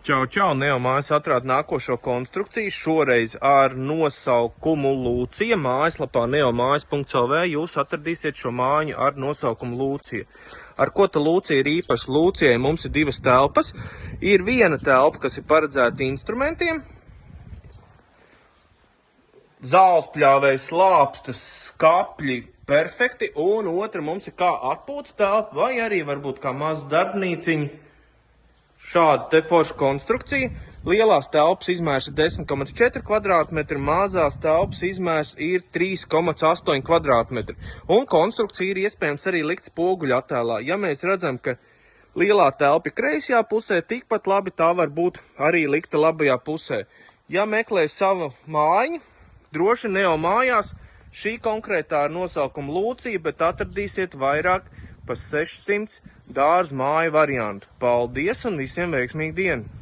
Čau, Neomājas atrāda nākošo konstrukciju, šoreiz ar nosaukumu Lūcija. Mājaslapā neomājas.lv jūs atradīsiet šo māju ar nosaukumu Lūcija. Ar ko ta Lūcija ir īpaši? Lūcijai mums ir divas telpas. Ir viena telpa, kas ir paredzēta instrumentiem. Zālespļāvējs, lāpstas, skapļi, perfekti. Un otra mums ir kā atpūtas telpa vai arī varbūt kā maza darbnīciņa. Šāda te forša konstrukcija. Lielās telpas izmērs ir 10,4 kvadrātmetri, mazās telpas izmērs ir 3,8 kvadrātmetri. Un konstrukcija ir iespējams arī likt spoguļu attēlā. Ja mēs redzam, ka lielā telpa ir kreisajā pusē, tikpat labi tā var būt arī likta labajā pusē. Ja meklē savu māju, droši Neomājās, šī konkrētā ar nosaukumu Lūcija, bet atradīsiet vairāk pa 600 dārzu māju variantu. Paldies un visiem veiksmīgu dienu!